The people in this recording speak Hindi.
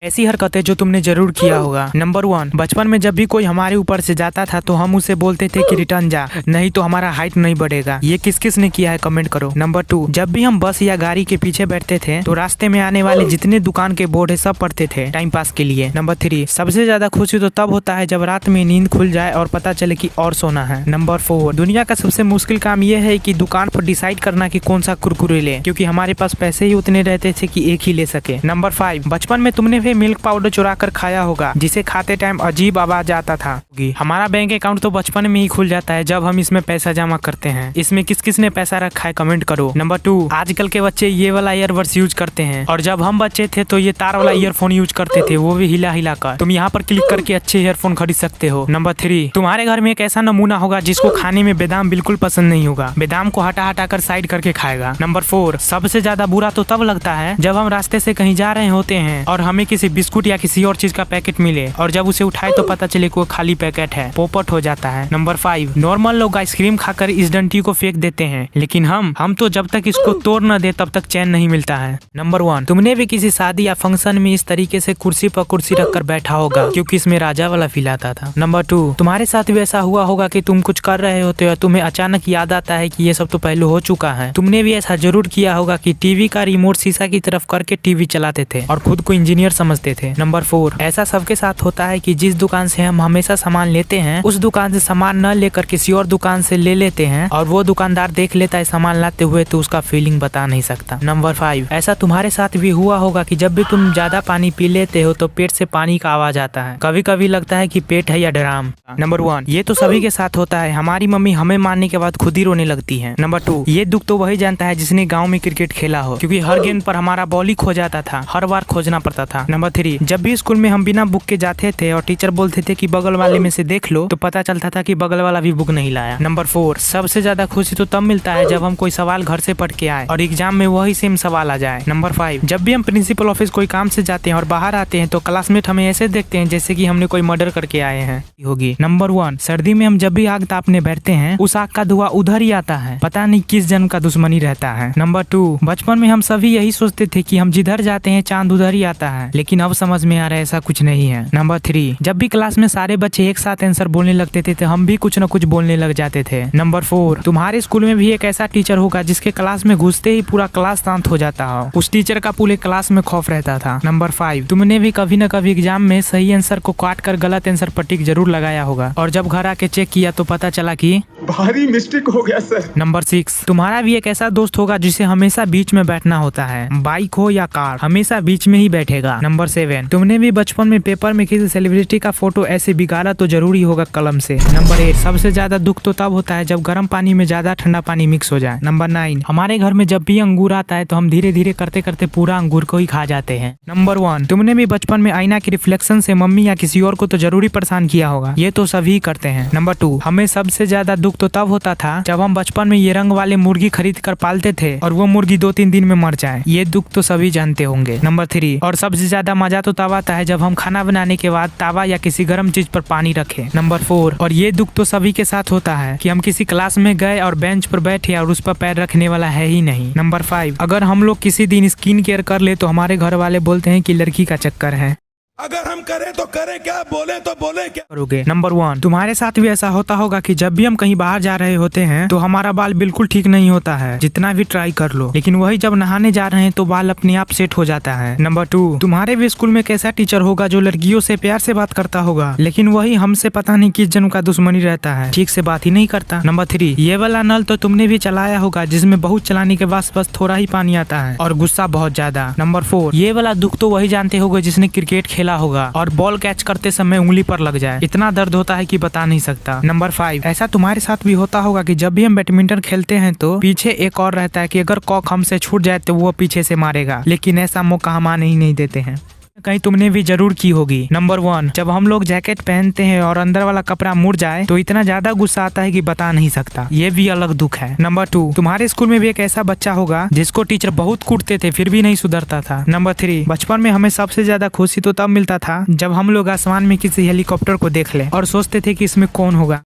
ऐसी हरकतें जो तुमने जरूर किया होगा। नंबर 1, बचपन में जब भी कोई हमारे ऊपर से जाता था तो हम उसे बोलते थे कि रिटर्न जा, नहीं तो हमारा हाइट नहीं बढ़ेगा। ये किस किस ने किया है कमेंट करो। नंबर 2, जब भी हम बस या गाड़ी के पीछे बैठते थे तो रास्ते में आने वाले जितने दुकान के बोर्ड है सब पढ़ते थे टाइम पास के लिए। नंबर 3, सबसे ज्यादा खुशी तो तब होता है जब रात में नींद खुल जाए और पता चले कि और सोना है। नंबर 4, दुनिया का सबसे मुश्किल काम यह है कि दुकान पर डिसाइड करना कि कौन सा कुरकुरे ले, क्योंकि हमारे पास पैसे ही उतने रहते थे कि एक ही ले सके। नंबर 5, बचपन में तुमने भी मिल्क पाउडर चुरा कर खाया होगा जिसे खाते टाइम अजीब आवाज आता था। हमारा बैंक अकाउंट तो बचपन में ही खुल जाता है जब हम इसमें पैसा जमा करते हैं। इसमें किस किस ने पैसा रखा है कमेंट करो। नंबर 2, आजकल के बच्चे ये वाला ईयरबड्स यूज करते हैं और जब हम बच्चे थे तो ये तार वाला ईयरफोन यूज करते थे, वो भी हिला हिला कर। तुम यहाँ पर क्लिक करके अच्छे ईयरफोन खरीद सकते हो। नंबर 3, तुम्हारे घर में एक ऐसा नमूना होगा जिसको खाने में बादाम बिल्कुल पसंद नहीं होगा, बादाम को हटा हटा कर साइड करके खाएगा। नंबर 4, सबसे ज्यादा बुरा तो तब लगता है जब हम रास्ते से कहीं जा रहे होते हैं और हमें किसी बिस्कुट या किसी और चीज का पैकेट मिले और जब उसे उठाए तो पता चले कि वो खाली पैकेट है, पोपट हो जाता है। नंबर 5, नॉर्मल लोग आइसक्रीम खाकर इस डंटी को फेंक देते हैं, लेकिन हम तो जब तक इसको तोड़ न दे तब तक चैन नहीं मिलता है। नंबर 1, तुमने भी किसी शादी या फंक्शन में इस तरीके से कुर्सी पर कुर्सी रखकर बैठा होगा क्योंकि इसमें राजा वाला फील आता था। नंबर 2, तुम्हारे साथ भी ऐसा हुआ होगा कि तुम कुछ कर रहे होते हो, तुम्हें अचानक याद आता है कि ये सब तो पहले हो चुका है। तुमने भी ऐसा जरूर किया होगा कि टीवी का रिमोट शीशा की तरफ करके टीवी चलाते थे और खुद को इंजीनियर समझते थे। नंबर 4, ऐसा सबके साथ होता है कि जिस दुकान से हम हमेशा सामान लेते हैं उस दुकान से सामान न लेकर किसी और दुकान से ले लेते हैं और वो दुकानदार देख लेता है सामान लाते हुए तो उसका फीलिंग बता नहीं सकता। नंबर 5, ऐसा तुम्हारे साथ भी हुआ होगा कि जब भी तुम ज्यादा पानी पी लेते हो तो पेट से पानी का आवाज आता है, कभी कभी लगता है कि पेट है या ड्राम। नंबर 1, ये तो सभी के साथ होता है, हमारी मम्मी हमें मारने के बाद खुद ही रोने लगती है। नंबर 2, ये दुख तो वही जानता है जिसने गाँव में क्रिकेट खेला हो, क्योंकि हर गेंद पर हमारा बॉल ही खो जाता था, हर बार खोजना पड़ता था। नंबर 3, जब भी स्कूल में हम बिना बुक के जाते थे और टीचर बोलते थे कि बगल वाले में से देख लो तो पता चलता था कि बगल वाला भी बुक नहीं लाया। नंबर 4, सबसे ज्यादा खुशी तो तब मिलता है जब हम कोई सवाल घर से पढ़ के आए और एग्जाम में वही सेम सवाल आ जाए। नंबर 5, जब भी हम प्रिंसिपल ऑफिस कोई काम से जाते हैं और बाहर आते हैं तो क्लासमेट हमें ऐसे देखते हैं जैसे कि हमने कोई मर्डर करके आए हैं होगी। नंबर 1, सर्दी में हम जब भी आग तापने बैठते हैं उस आग का धुआं उधर ही आता है, पता नहीं किस जन्म का दुश्मनी रहता है। नंबर 2, बचपन में हम सभी यही सोचते थे कि हम जिधर जाते हैं चांद उधर ही आता है, लेकिन अब समझ में आ रहा है ऐसा कुछ नहीं है। नंबर 3, जब भी क्लास में सारे बच्चे एक साथ आंसर बोलने लगते थे तो हम भी कुछ न कुछ बोलने लग जाते थे। नंबर 4, तुम्हारे स्कूल में भी एक ऐसा टीचर होगा जिसके क्लास में घुसते ही पूरा क्लास शांत हो जाता हो, उस टीचर का पूरे क्लास में खौफ रहता था। नंबर 5, तुमने भी कभी न कभी एग्जाम में सही आंसर को काट कर गलत आंसर पर टिक जरूर लगाया होगा और जब घर आके चेक किया तो पता चला कि भारी मिस्टेक हो गया सर। नंबर 6, तुम्हारा भी एक ऐसा दोस्त होगा जिसे हमेशा बीच में बैठना होता है, बाइक हो या कार हमेशा बीच में ही बैठेगा। नंबर 7, तुमने भी बचपन में पेपर में किसी सेलिब्रिटी का फोटो ऐसे बिगाड़ा तो जरूरी होगा कलम से। नंबर 8, सबसे ज्यादा दुख तो तब होता है जब गर्म पानी में ज्यादा ठंडा पानी मिक्स हो जाए। नंबर 9, हमारे घर में जब भी अंगूर आता है तो हम धीरे धीरे करते करते पूरा अंगूर को ही खा जाते हैं। नंबर 1, तुमने भी बचपन में आईना की रिफ्लेक्शन से मम्मी या किसी और को तो जरूरी परेशान किया होगा, ये तो सभी करते हैं। नंबर 2, हमें सबसे ज्यादा दुख तो तब होता था जब हम बचपन में ये रंग वाले मुर्गी खरीद कर पालते थे और वो मुर्गी 2-3 दिन में मर जाए, ये दुख तो सभी जानते होंगे। नंबर 3, और सबसे ज्यादा मजा तो तब आता है जब हम खाना बनाने के बाद तावा या किसी गर्म चीज पर पानी रखें। नंबर 4, और ये दुख तो सभी के साथ होता है कि हम किसी क्लास में गए और बेंच पर बैठे और उस पर पैर रखने वाला है ही नहीं। नंबर 5, अगर हम लोग किसी दिन स्किन केयर कर ले तो हमारे घर वाले बोलते हैं कि लड़की का चक्कर है। अगर हम करें तो करें क्या, बोले तो बोले क्या करोगे। नंबर 1, तुम्हारे साथ भी ऐसा होता होगा कि जब भी हम कहीं बाहर जा रहे होते हैं तो हमारा बाल बिल्कुल ठीक नहीं होता है, जितना भी ट्राई कर लो, लेकिन वही जब नहाने जा रहे हैं तो बाल अपने आप सेट हो जाता है। नंबर 2, तुम्हारे भी स्कूल में एक ऐसा टीचर होगा जो लड़कियों से प्यार से बात करता होगा, लेकिन वही हमसे पता नहीं किस जन्म का दुश्मनी रहता है, ठीक से बात ही नहीं करता। नंबर 3, ये वाला नल तो तुमने भी चलाया होगा जिसमें बहुत चलाने के बाद बस थोड़ा ही पानी आता है और गुस्सा बहुत ज्यादा। नंबर 4, ये वाला दुख तो वही जानते होगे जिसने क्रिकेट खेला होगा और बॉल कैच करते समय उंगली पर लग जाए, इतना दर्द होता है कि बता नहीं सकता। नंबर 5, ऐसा तुम्हारे साथ भी होता होगा कि जब भी हम बैडमिंटन खेलते हैं तो पीछे एक और रहता है कि अगर कॉक हमसे छूट जाए तो वो पीछे से मारेगा, लेकिन ऐसा मौका हम आने ही नहीं देते हैं। कहीं तुमने भी जरूर की होगी। नंबर 1, जब हम लोग जैकेट पहनते हैं और अंदर वाला कपड़ा मुड़ जाए तो इतना ज्यादा गुस्सा आता है कि बता नहीं सकता, ये भी अलग दुख है। नंबर 2, तुम्हारे स्कूल में भी एक ऐसा बच्चा होगा जिसको टीचर बहुत कूटते थे फिर भी नहीं सुधरता था। नंबर 3, बचपन में हमें सबसे ज्यादा खुशी तो तब मिलता था जब हम लोग आसमान में किसी हेलीकॉप्टर को देख ले और सोचते थे कि इसमें कौन होगा।